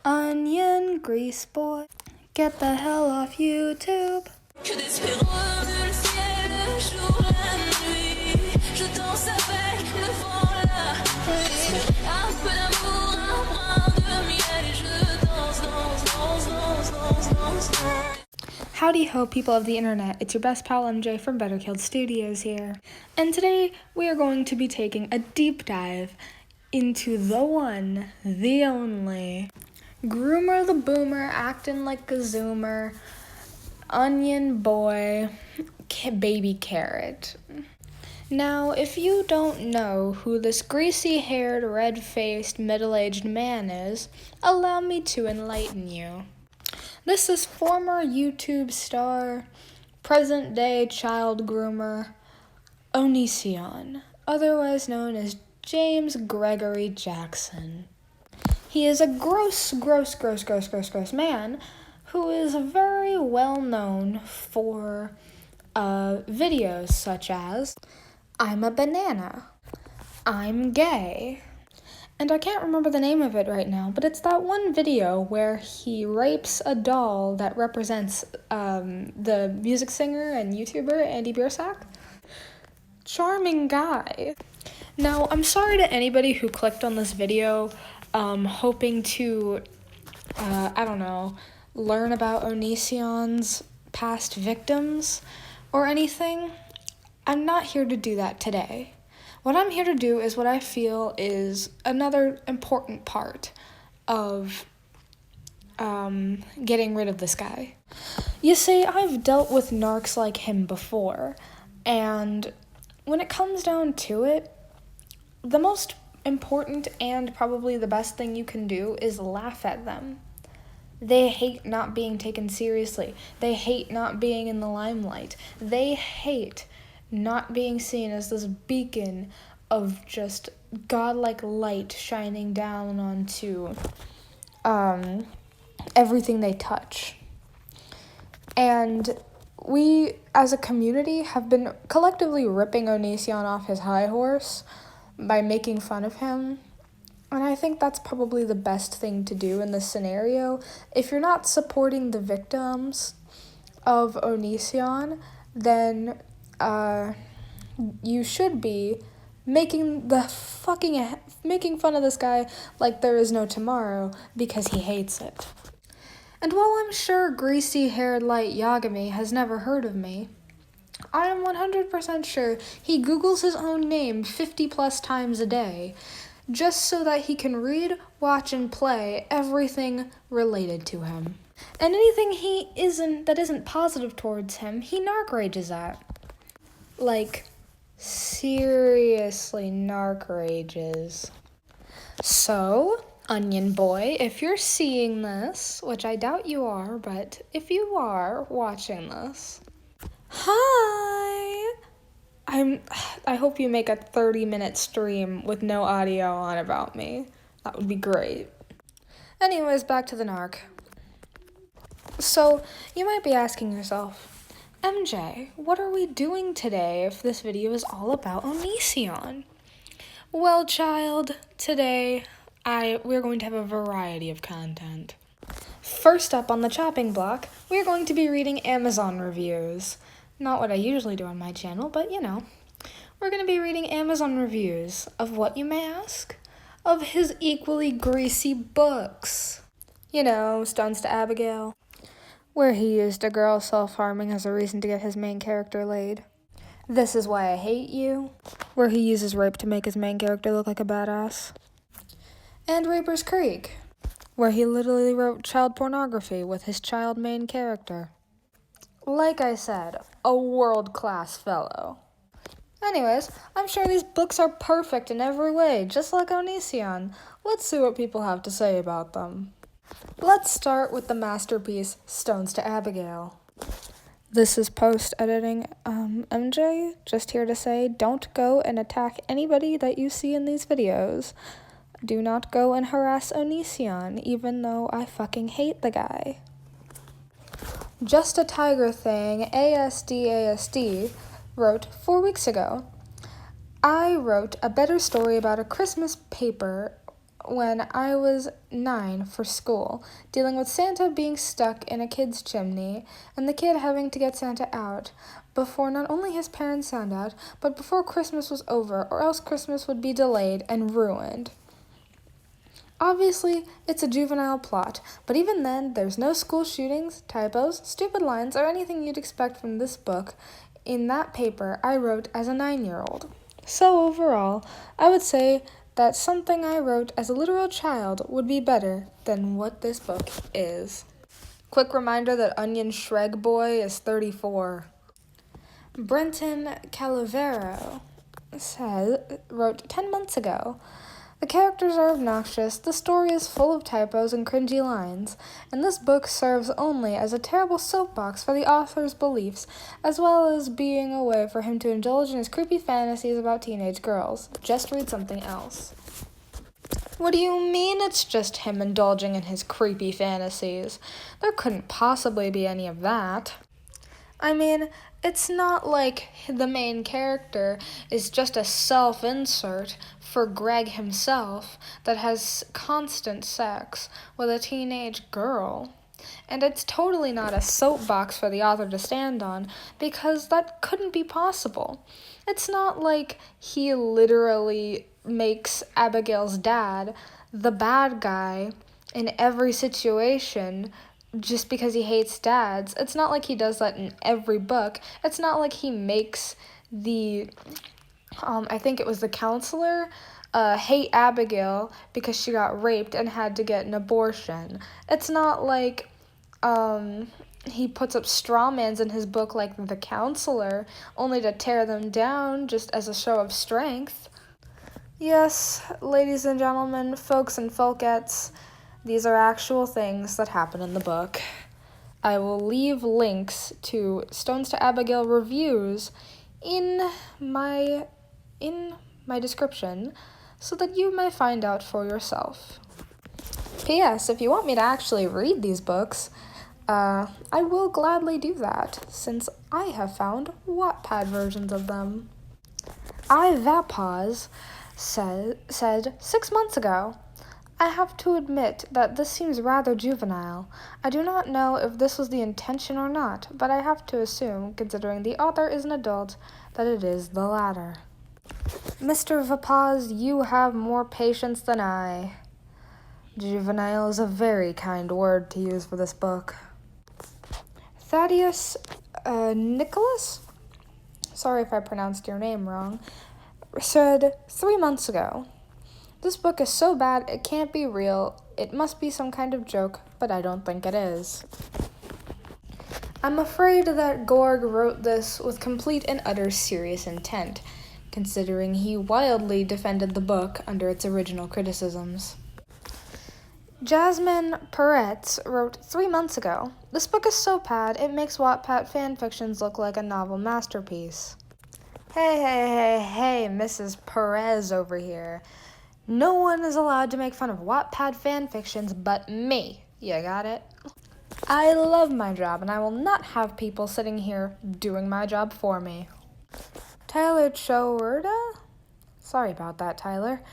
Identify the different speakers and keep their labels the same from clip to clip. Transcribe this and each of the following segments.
Speaker 1: Onion grease boy, get the hell off YouTube.
Speaker 2: Que des spiraux de le ciel, jour la nuit. Je danse avec le vent, la pluie. Un peu d'amour, un brin de miel. Et je danse, danse, danse, danse, danse, danse, danse.
Speaker 1: Howdy ho, people of the internet. It's your best pal MJ from betterkilledstudios here. And today we are going to be taking a deep dive into the one, the only, Groomer the Boomer acting like a Zoomer, Onion Boy, Baby Carrot. Now, if you don't know who this greasy-haired, red-faced, middle-aged man is, allow me to enlighten you. This is former YouTube star, present-day child groomer, Onision, otherwise known as James Gregory Jackson. He is a gross man who is very well known for videos such as I'm a banana, I'm gay, and I can't remember the name of it right now, but it's that one video where he rapes a doll that represents the music singer and YouTuber Andy Biersack. Charming guy. Now, I'm sorry to anybody who clicked on this video hoping to, learn about Onision's past victims or anything. I'm not here to do that today. What I'm here to do is what I feel is another important part of getting rid of this guy. You see, I've dealt with narcs like him before, and when it comes down to it, the most important and probably the best thing you can do is laugh at them. They hate not being taken seriously. They hate not being in the limelight. They hate not being seen as this beacon of just godlike light shining down onto everything they touch. And we, as a community, have been collectively ripping Onision off his high horse by making fun of him. And I think that's probably the best thing to do in this scenario. If you're not supporting the victims of Onision, then you should be making fun of this guy like there is no tomorrow because he hates it. And while I'm sure greasy-haired light Yagami has never heard of me, I am 100% sure he Googles his own name 50 plus times a day, just so that he can read, watch, and play everything related to him. And anything that isn't positive towards him, he narc rages at. Like, seriously narc rages. So, Onion Boy, if you're seeing this, which I doubt you are, but if you are watching this, hi! I hope you make a 30-minute stream with no audio on about me. That would be great. Anyways, back to the narc. So, you might be asking yourself, MJ, what are we doing today if this video is all about Onision? Well, child, today we're going to have a variety of content. First up on the chopping block, we're going to be reading Amazon reviews. Not what I usually do on my channel, but we're going to be reading Amazon reviews of what, you may ask? Of his equally greasy books. Stones to Abigail, where he used a girl self-harming as a reason to get his main character laid. This Is Why I Hate You, where he uses rape to make his main character look like a badass. And Raper's Creek, where he literally wrote child pornography with his child main character. Like I said, a world-class fellow. Anyways, I'm sure these books are perfect in every way, just like Onision. Let's see what people have to say about them. Let's start with the masterpiece, Stones to Abigail. This is post-editing MJ, just here to say, don't go and attack anybody that you see in these videos. Do not go and harass Onision, even though I fucking hate the guy. Just a Tiger Thing, ASD, wrote 4 weeks ago. I wrote a better story about a Christmas paper when I was 9 for school, dealing with Santa being stuck in a kid's chimney and the kid having to get Santa out before not only his parents found out, but before Christmas was over, or else Christmas would be delayed and ruined. Obviously, it's a juvenile plot, but even then, there's no school shootings, typos, stupid lines, or anything you'd expect from this book in that paper I wrote as a 9-year-old. So overall, I would say that something I wrote as a literal child would be better than what this book is. Quick reminder that Onion Shreg Boy is 34. Brenton Calavero wrote 10 months ago. The characters are obnoxious, the story is full of typos and cringy lines, and this book serves only as a terrible soapbox for the author's beliefs, as well as being a way for him to indulge in his creepy fantasies about teenage girls. Just read something else. What do you mean it's just him indulging in his creepy fantasies? There couldn't possibly be any of that. I mean, it's not like the main character is just a self-insert for Greg himself that has constant sex with a teenage girl. And it's totally not a soapbox for the author to stand on, because that couldn't be possible. It's not like he literally makes Abigail's dad the bad guy in every situation just because he hates dads. It's not like he does that in every book. It's not like he makes the, I think it was the counselor, hate Abigail because she got raped and had to get an abortion. It's not like, he puts up straw mans in his book like the counselor, only to tear them down just as a show of strength. Yes, ladies and gentlemen, folks and folkettes, these are actual things that happen in the book. I will leave links to Stones to Abigail reviews in my description so that you may find out for yourself. P.S. If you want me to actually read these books, I will gladly do that, since I have found Wattpad versions of them. Vapaz said 6 months ago, I have to admit that this seems rather juvenile. I do not know if this was the intention or not, but I have to assume, considering the author is an adult, that it is the latter. Mr. Vapaz, you have more patience than I. Juvenile is a very kind word to use for this book. Thaddeus Nicholas? Sorry if I pronounced your name wrong. Said 3 months ago, this book is so bad it can't be real. It must be some kind of joke, but I don't think it is. I'm afraid that Gorg wrote this with complete and utter serious intent, considering he wildly defended the book under its original criticisms. Jasmine Peretz wrote 3 months ago, this book is so bad it makes Wattpad fanfictions look like a novel masterpiece. Hey, Mrs. Perez over here. No one is allowed to make fun of Wattpad fanfictions but me. You got it? I love my job, and I will not have people sitting here doing my job for me. Tyler Chowerda? Sorry about that, Tyler.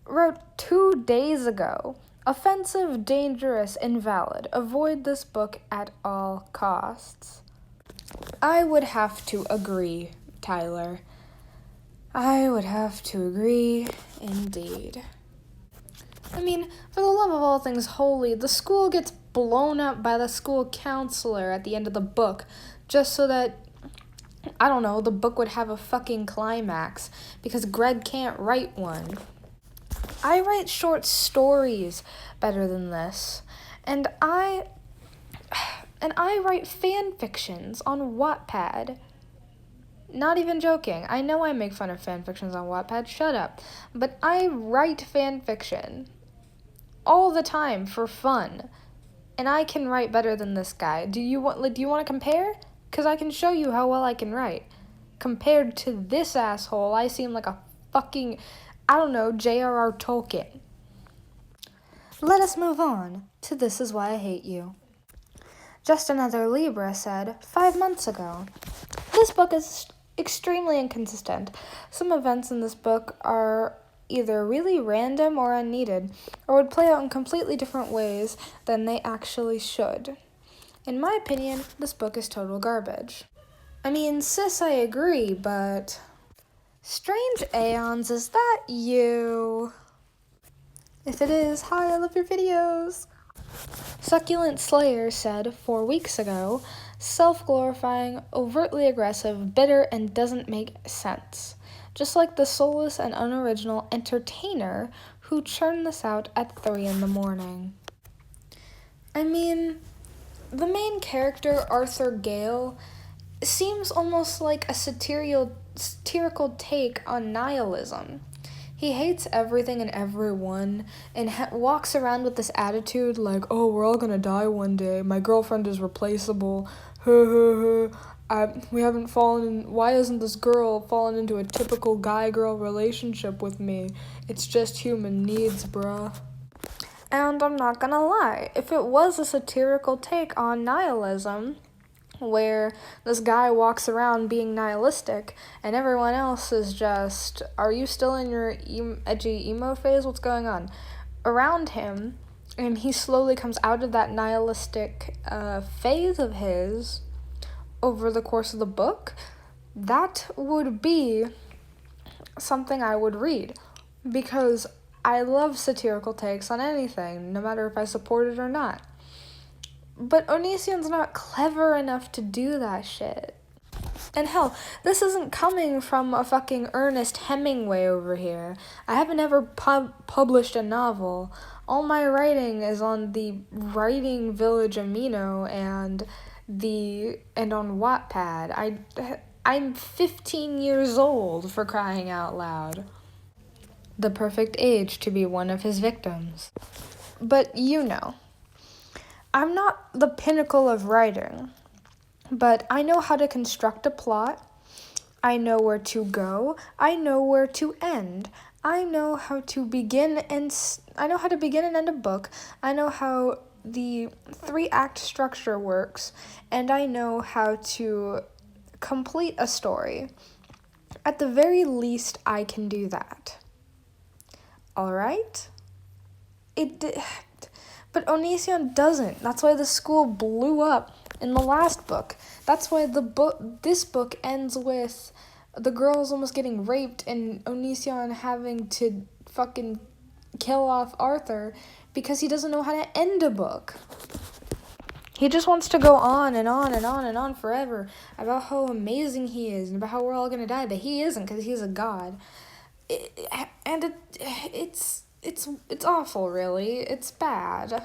Speaker 1: Wrote 2 days ago, offensive, dangerous, invalid. Avoid this book at all costs. I would have to agree, Tyler. I would have to agree, indeed. I mean, for the love of all things holy, the school gets blown up by the school counselor at the end of the book, just so that, I don't know, the book would have a fucking climax, because Greg can't write one. I write short stories better than this, and I write fan fictions on Wattpad. Not even joking. I know I make fun of fan fictions on Wattpad, shut up. But I write fan fiction all the time for fun. And I can write better than this guy. Do you want to compare? Because I can show you how well I can write. Compared to this asshole, I seem like a fucking, I don't know, J.R.R. Tolkien. Let us move on to This Is Why I Hate You. Just Another Libra said 5 months ago, this book is extremely inconsistent. Some events in this book are either really random or unneeded, or would play out in completely different ways than they actually should. In my opinion, this book is total garbage. I mean, sis, I agree, but... Strange Aeons, is that you? If it is, hi, I love your videos. Succulent Slayer said 4 weeks ago, self-glorifying, overtly aggressive, bitter, and doesn't make sense. Just like the soulless and unoriginal entertainer who churned this out at 3 a.m. I mean, the main character, Arthur Gale, seems almost like a satirical take on nihilism. He hates everything and everyone and walks around with this attitude like, oh, we're all gonna die one day. My girlfriend is replaceable. We haven't fallen in. Why isn't this girl fallen into a typical guy-girl relationship with me? It's just human needs, bruh. And I'm not gonna lie, if it was a satirical take on nihilism, where this guy walks around being nihilistic and everyone else is just, are you still in your edgy emo phase? What's going on? Around him, and he slowly comes out of that nihilistic phase of his over the course of the book, that would be something I would read, because I love satirical takes on anything, no matter if I support it or not. But Onision's not clever enough to do that shit. And hell, this isn't coming from a fucking Ernest Hemingway over here. I haven't ever published a novel. All my writing is on the Writing Village Amino and on Wattpad. I'm 15 years old, for crying out loud. The perfect age to be one of his victims. But you know, I'm not the pinnacle of writing, but I know how to construct a plot. I know where to go. I know where to end. I know how to begin and end a book. I know how the 3-act structure works, and I know how to complete a story. At the very least, I can do that. All right? But Onision doesn't. That's why the school blew up in the last book. That's why this book ends with the girls almost getting raped and Onision having to fucking kill off Arthur because he doesn't know how to end a book. He just wants to go on and on and on and on forever about how amazing he is and about how we're all gonna die, but he isn't because he's a god. It's awful, really. It's bad.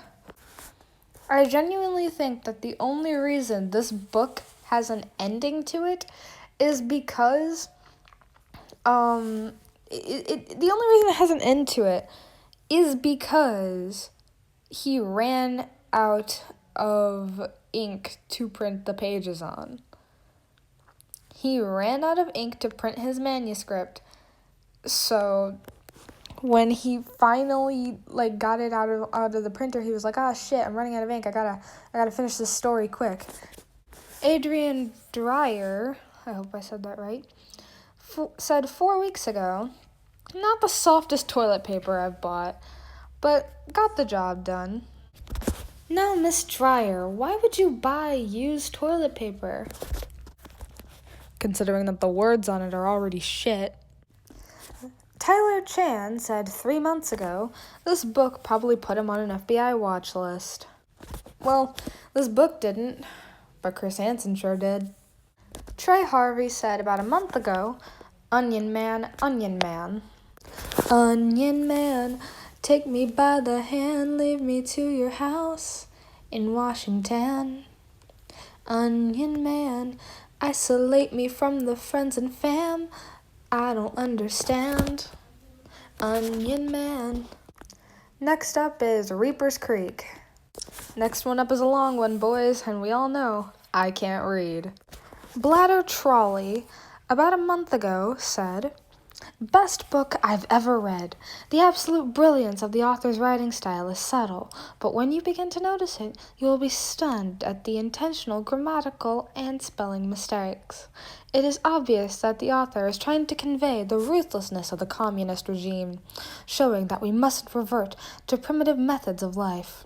Speaker 1: I genuinely think that the only reason this book has an ending to it is because, the only reason it has an end to it is because he ran out of ink to print the pages on. He ran out of ink to print his manuscript, so when he finally got it out of the printer, he was like, "Ah, shit, I'm running out of ink. I gotta finish this story quick." Adrian Dreyer, I hope I said that right, said 4 weeks ago, "Not the softest toilet paper I've bought, but got the job done." Now, Miss Dreyer, why would you buy used toilet paper? Considering that the words on it are already shit. Tyler Chan said 3 months ago, this book probably put him on an FBI watch list. Well, this book didn't, but Chris Hansen sure did. Trey Harvey said about a month ago, Onion Man, Onion Man. Onion Man, take me by the hand, lead me to your house in Washington. Onion Man, isolate me from the friends and fam I don't understand. Onion Man. Next up is Reaper's Creek. Next one up is a long one, boys, and we all know I can't read. Bladder Trolley, about a month ago, said, Best book I've ever read. The absolute brilliance of the author's writing style is subtle, but when you begin to notice it, you will be stunned at the intentional grammatical and spelling mistakes. It is obvious that the author is trying to convey the ruthlessness of the communist regime, showing that we mustn't revert to primitive methods of life.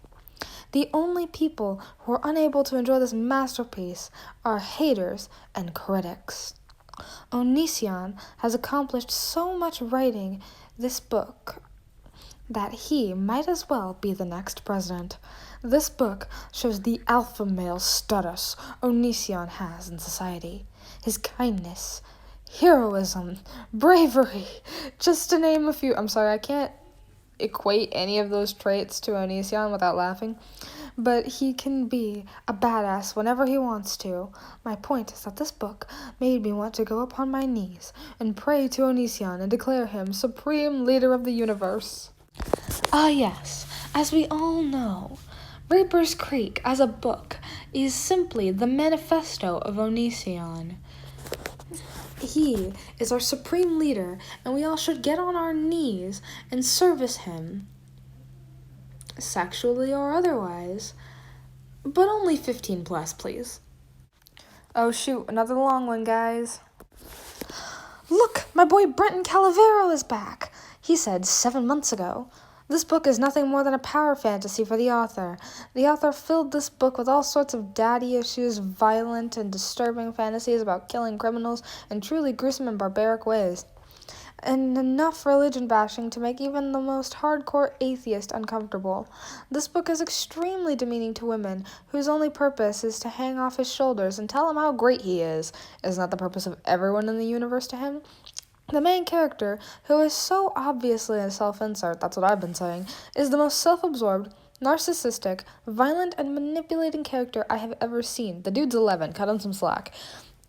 Speaker 1: The only people who are unable to enjoy this masterpiece are haters and critics. Onision has accomplished so much writing this book that he might as well be the next president. This book shows the alpha male status Onision has in society. His kindness, heroism, bravery, just to name a few. I'm sorry, I can't equate any of those traits to Onision without laughing, but he can be a badass whenever he wants to. My point is that this book made me want to go upon my knees and pray to Onision and declare him supreme leader of the universe. Ah yes, as we all know, Reaper's Creek as a book is simply the manifesto of Onision. He is our supreme leader, and we all should get on our knees and service him, sexually or otherwise, but only 15 plus, please. Oh shoot, another long one, guys. Look, my boy Brenton Calavero is back, he said 7 months ago. This book is nothing more than a power fantasy for the author. The author filled this book with all sorts of daddy issues, violent and disturbing fantasies about killing criminals in truly gruesome and barbaric ways, and enough religion bashing to make even the most hardcore atheist uncomfortable. This book is extremely demeaning to women, whose only purpose is to hang off his shoulders and tell him how great he is. Isn't that the purpose of everyone in the universe to him? The main character, who is so obviously a self-insert, that's what I've been saying, is the most self-absorbed, narcissistic, violent, and manipulating character I have ever seen. The dude's 11, cut him some slack.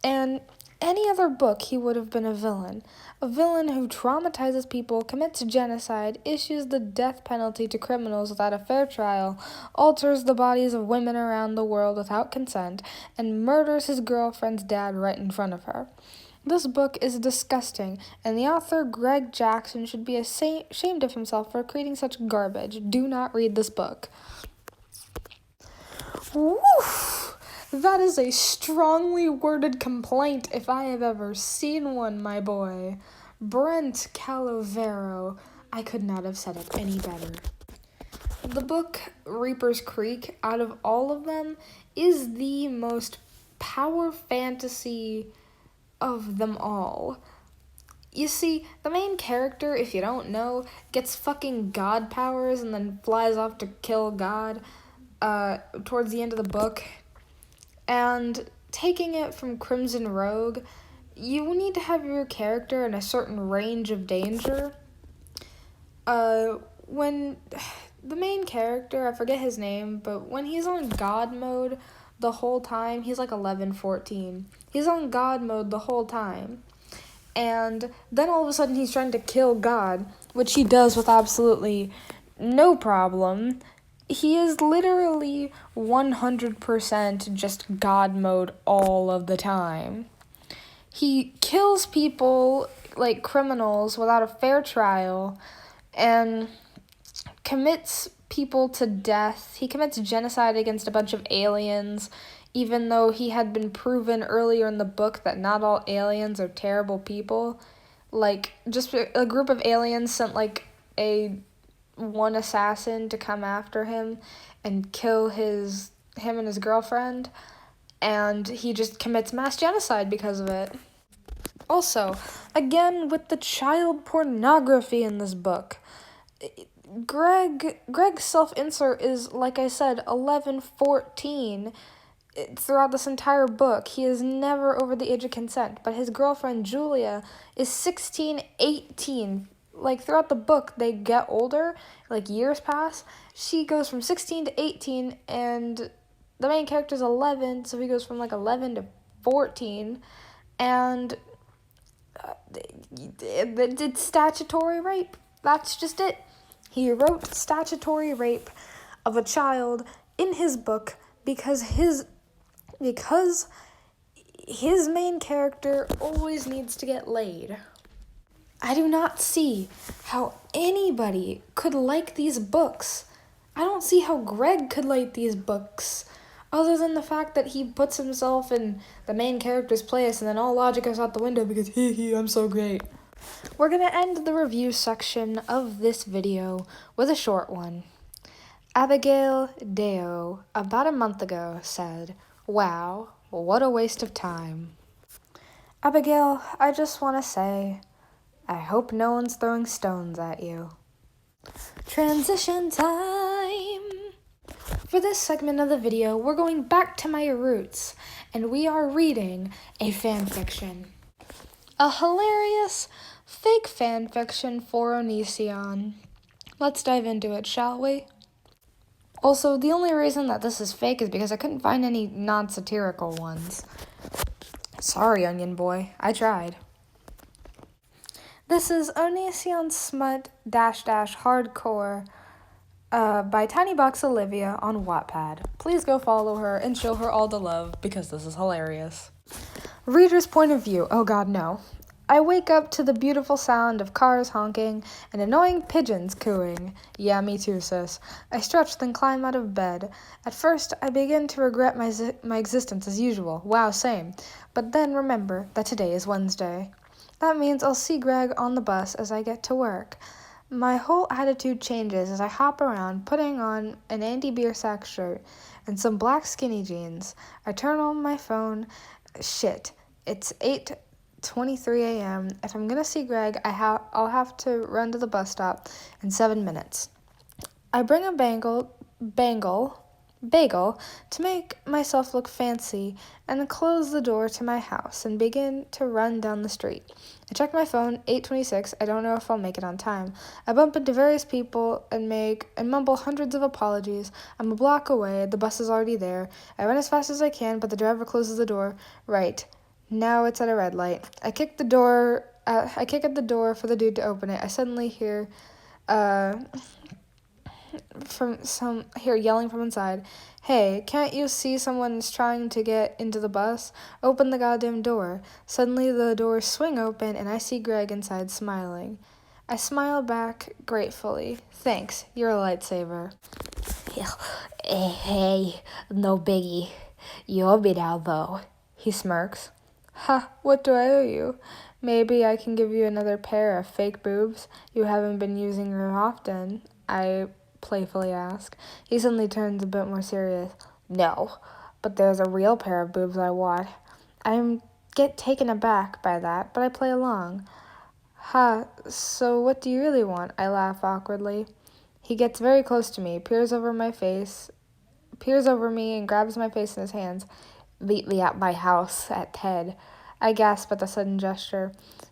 Speaker 1: And any other book, he would have been a villain. A villain who traumatizes people, commits genocide, issues the death penalty to criminals without a fair trial, alters the bodies of women around the world without consent, and murders his girlfriend's dad right in front of her. This book is disgusting, and the author, Greg Jackson, should be ashamed of himself for creating such garbage. Do not read this book. Woof! That is a strongly worded complaint if I have ever seen one, my boy. Brent Calavero. I could not have said it any better. The book, Reaper's Creek, out of all of them, is the most power fantasy of them all. You see, the main character, if you don't know, gets fucking god powers and then flies off to kill God towards the end of the book. And taking it from Crimson Rogue, you need to have your character in a certain range of danger. When the main character, I forget his name, but when he's on God mode the whole time, he's like 11, 14. He's on God mode the whole time. And then all of a sudden he's trying to kill God, which he does with absolutely no problem. He is literally 100% just God mode all of the time. He kills people like criminals without a fair trial and commits people to death. He commits genocide against a bunch of aliens, even though he had been proven earlier in the book that not all aliens are terrible people. Like, just a group of aliens sent, like, one assassin to come after him and kill him and his girlfriend, and he just commits mass genocide because of it. Also, again, with the child pornography in this book, Greg's self-insert is, like I said, 11, 14. Throughout this entire book, he is never over the age of consent, but his girlfriend, Julia, is 16, 18. Like, throughout the book, they get older, like, years pass. She goes from 16 to 18, and the main character's 11, so he goes from, like, 11 to 14, and it's statutory rape. That's just it. He wrote statutory rape of a child in his book because his main character always needs to get laid. I do not see how anybody could like these books. I don't see how Greg could like these books, other than the fact that he puts himself in the main character's place and then all logic goes out the window because I'm so great. We're gonna end the review section of this video with a short one. Abigail Deo, about a month ago, said, "Wow, what a waste of time." Abigail, I just want to say, I hope no one's throwing stones at you. Transition time! For this segment of the video, we're going back to my roots, and we are reading a fanfiction. A hilarious, fake fanfiction for Onision. Let's dive into it, shall we? Also, the only reason that this is fake is because I couldn't find any non-satirical ones. Sorry, Onion Boy, I tried. This is Onision Smut -- Hardcore by Tinybox Olivia on Wattpad. Please go follow her and show her all the love because this is hilarious. Reader's point of view. Oh god, no. I wake up to the beautiful sound of cars honking and annoying pigeons cooing. Yeah, me too, sis. I stretch, then climb out of bed. At first, I begin to regret my existence as usual. Wow, same. But then remember that today is Wednesday. That means I'll see Greg on the bus as I get to work. My whole attitude changes as I hop around, putting on an Andy Biersack shirt and some black skinny jeans. I turn on my phone. Shit, it's 8:23 a.m. If I'm gonna see Greg, I'll have to run to the bus stop in 7 minutes. I bring a bagel to make myself look fancy and close the door to my house and begin to run down the street. I check my phone, 8:26. I don't know if I'll make it on time. I bump into various people and mumble hundreds of apologies. I'm a block away. The bus is already there. I run as fast as I can, but the driver closes the door. Right. Now it's at a red light. I kick at the door for the dude to open it. I suddenly hear yelling from inside. Hey, can't you see someone's trying to get into the bus? Open the goddamn door. Suddenly the doors swing open and I see Greg inside smiling. I smile back gratefully. Thanks, you're a lightsaber. Hey, no biggie. You owe me now, though. He smirks. Ha, what do I owe you? Maybe I can give you another pair of fake boobs. You haven't been using them often, I playfully ask. He suddenly turns a bit more serious. No, but there's a real pair of boobs I want. I get taken aback by that, but I play along. Ha, so what do you really want? I laugh awkwardly. He gets very close to me, peers over me and grabs my face in his hands. Meet me at my house at 10. I gasp at the sudden gesture.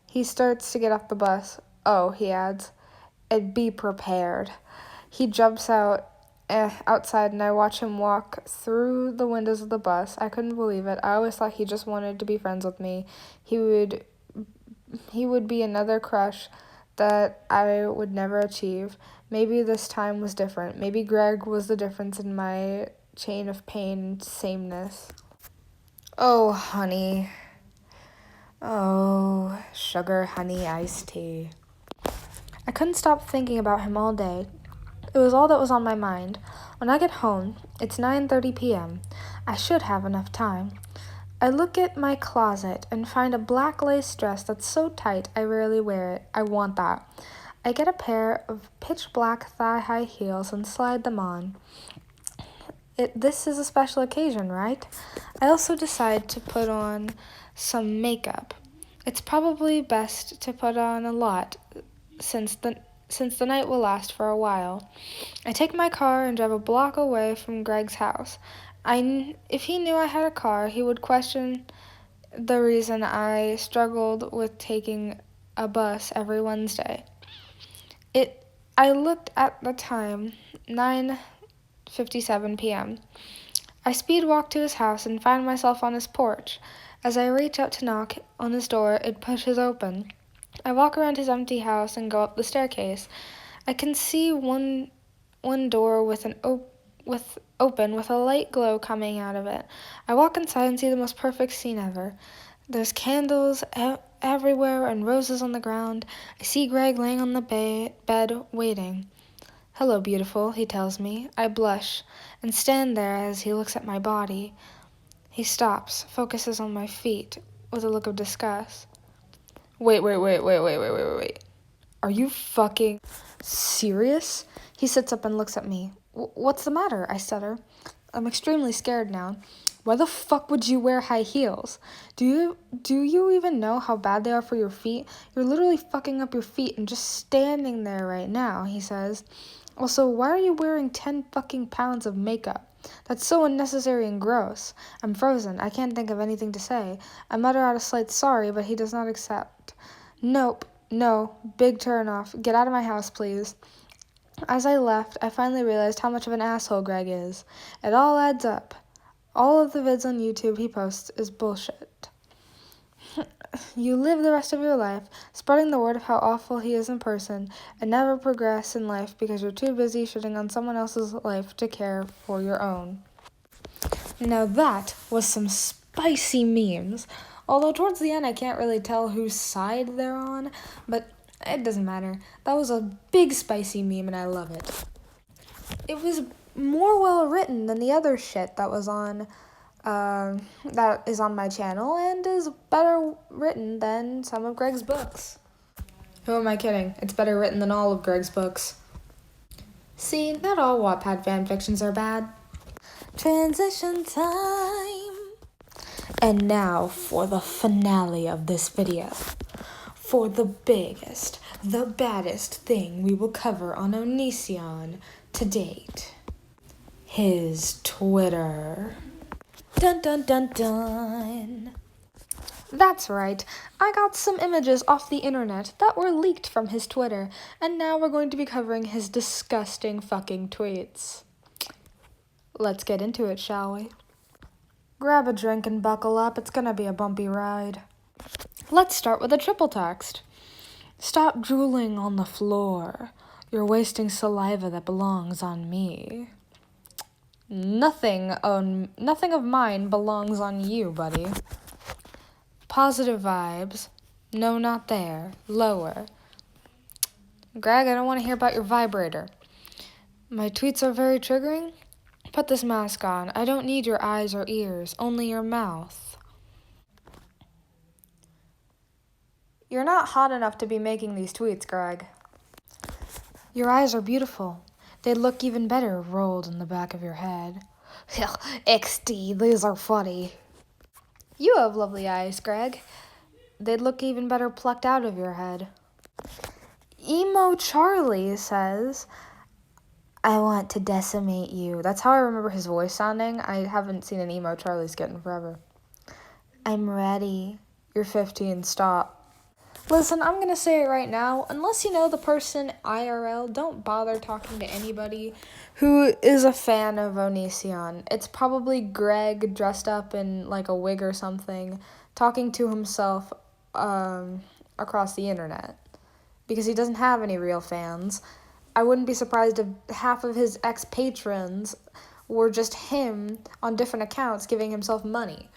Speaker 1: He starts to get off the bus. Oh, he adds, and be prepared. He jumps outside and I watch him walk through the windows of the bus. I couldn't believe it. I always thought he just wanted to be friends with me. He would be another crush that I would never achieve. Maybe this time was different. Maybe Greg was the difference in my chain of pain and sameness. Oh, honey. Oh, sugar, honey, iced tea. I couldn't stop thinking about him all day. It was all that was on my mind. When I get home, it's 9:30 p.m. I should have enough time. I look at my closet and find a black lace dress that's so tight I rarely wear it. I want that. I get a pair of pitch black thigh-high heels and slide them on. This is a special occasion, right? I also decide to put on some makeup. It's probably best to put on a lot since the night will last for a while. I take my car and drive a block away from Greg's house. If he knew I had a car, he would question the reason I struggled with taking a bus every Wednesday. I looked at the time, 9:57 p.m. I speed walk to his house and find myself on his porch. As I reach out to knock on his door, it pushes open. I walk around his empty house and go up the staircase. I can see one door with open with a light glow coming out of it. I walk inside and see the most perfect scene ever. There's candles everywhere and roses on the ground. I see Greg laying on the bed, waiting. "Hello, beautiful," he tells me. I blush and stand there as he looks at my body. He stops, focuses on my feet with a look of disgust. Wait. Are you fucking serious? He sits up and looks at me. What's the matter? I stutter. I'm extremely scared now. Why the fuck would you wear high heels? Do you even know how bad they are for your feet? You're literally fucking up your feet and just standing there right now, he says. Also, why are you wearing 10 fucking pounds of makeup? That's so unnecessary and gross. I'm frozen. I can't think of anything to say. I mutter out a slight sorry, but he does not accept. Nope. No. Big turn off. Get out of my house, please. As I left, I finally realized how much of an asshole Greg is. It all adds up. All of the vids on YouTube he posts is bullshit. You live the rest of your life spreading the word of how awful he is in person and never progress in life because you're too busy shitting on someone else's life to care for your own. Now that was some spicy memes. Although towards the end I can't really tell whose side they're on, but it doesn't matter. That was a big spicy meme and I love it. It was more well written than the other shit that was on that is on my channel and is better written than some of Greg's books. Who am I kidding? It's better written than all of Greg's books. See, not all Wattpad fanfictions are bad. Transition time. And now for the finale of this video. For the biggest, the baddest thing we will cover on Onision to date. His Twitter. Dun dun dun dun. That's right, I got some images off the internet that were leaked from his Twitter, and now we're going to be covering his disgusting fucking tweets. Let's get into it, shall we? Grab a drink and buckle up, it's gonna be a bumpy ride. Let's start with a triple text. Stop drooling on the floor. You're wasting saliva that belongs on me. Nothing of mine belongs on you, buddy. Positive vibes. No, not there. Lower. Greg, I don't want to hear about your vibrator. My tweets are very triggering? Put this mask on. I don't need your eyes or ears, only your mouth. You're not hot enough to be making these tweets, Greg. Your eyes are beautiful. They'd look even better rolled in the back of your head. XD, these are funny. You have lovely eyes, Greg. They'd look even better plucked out of your head. Emo Charlie says, I want to decimate you. That's how I remember his voice sounding. I haven't seen an Emo Charlie skit in forever. I'm ready. You're 15, stop. Listen, I'm going to say it right now. Unless you know the person IRL, don't bother talking to anybody who is a fan of Onision. It's probably Greg dressed up in like a wig or something, talking to himself across the internet. Because he doesn't have any real fans. I wouldn't be surprised if half of his ex-patrons were just him on different accounts giving himself money.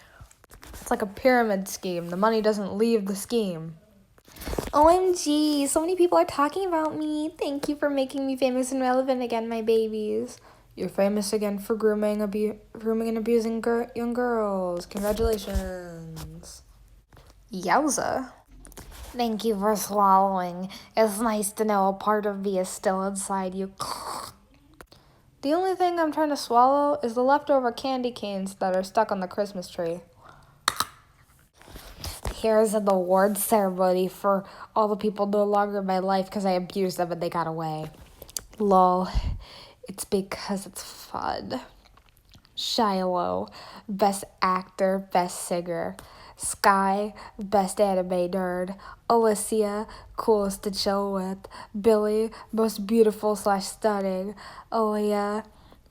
Speaker 1: It's like a pyramid scheme. The money doesn't leave the scheme. OMG, so many people are talking about me. Thank you for making me famous and relevant again, my babies. You're famous again for grooming and abusing young girls. Congratulations. Yowza. Thank you for swallowing. It's nice to know a part of me is still inside you. The only thing I'm trying to swallow is the leftover candy canes that are stuck on the Christmas tree. Here's an award ceremony for all the people no longer in my life because I abused them and they got away. Lol. It's because it's fun. Shiloh, best actor, best singer. Sky, best anime nerd. Alicia, coolest to chill with. Billy, most beautiful / stunning. Aaliyah,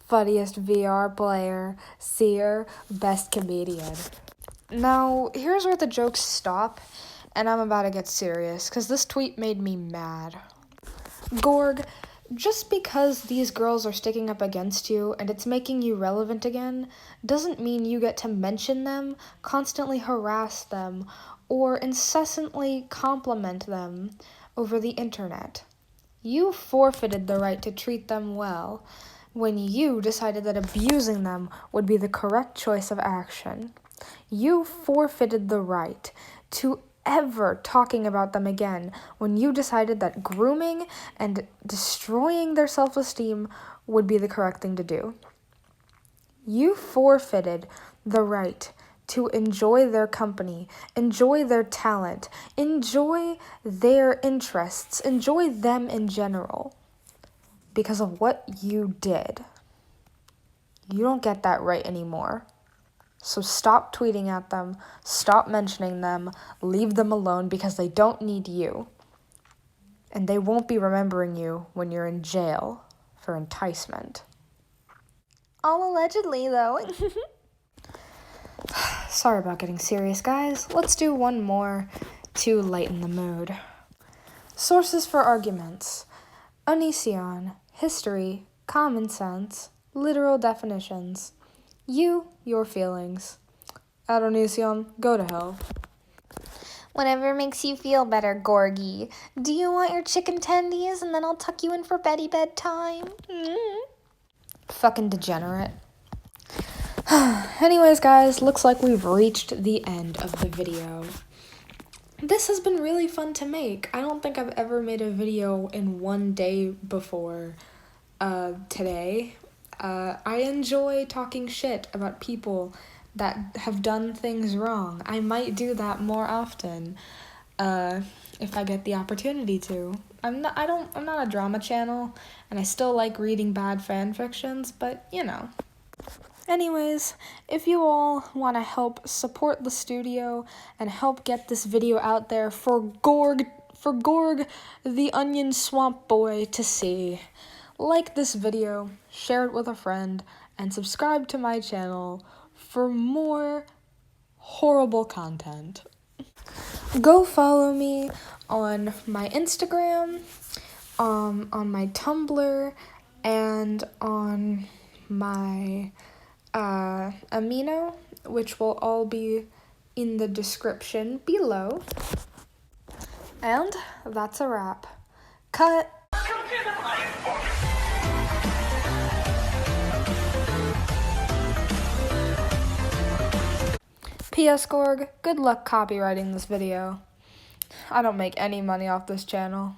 Speaker 1: funniest VR player. Seer, best comedian. Now, here's where the jokes stop, and I'm about to get serious, because this tweet made me mad. Gorg, just because these girls are sticking up against you and it's making you relevant again, doesn't mean you get to mention them, constantly harass them, or incessantly compliment them over the internet. You forfeited the right to treat them well when you decided that abusing them would be the correct choice of action. You forfeited the right to ever talking about them again when you decided that grooming and destroying their self-esteem would be the correct thing to do. You forfeited the right to enjoy their company, enjoy their talent, enjoy their interests, enjoy them in general because of what you did. You don't get that right anymore. So stop tweeting at them, stop mentioning them, leave them alone because they don't need you. And they won't be remembering you when you're in jail for enticement. All allegedly, though. Sorry about getting serious, guys. Let's do one more to lighten the mood. Sources for arguments: Onision, history, common sense, literal definitions. You, your feelings. At Onision, go to hell.
Speaker 3: Whatever makes you feel better, Gorgie. Do you want your chicken tendies and then I'll tuck you in for Betty bedtime?
Speaker 1: Fucking degenerate. Anyways, guys, looks like we've reached the end of the video. This has been really fun to make. I don't think I've ever made a video in one day before today. I enjoy talking shit about people that have done things wrong. I might do that more often if I get the opportunity to. I'm not a drama channel, and I still like reading bad fan fictions, but you know. Anyways, if you all want to help support the studio and help get this video out there for Gorg the Onion Swamp Boy to see, like this video, share it with a friend, and subscribe to my channel for more horrible content. Go follow me on my Instagram, on my Tumblr, and on my Amino, which will all be in the description below. And that's a wrap. Cut! P.S. Gorg, good luck copywriting this video. I don't make any money off this channel.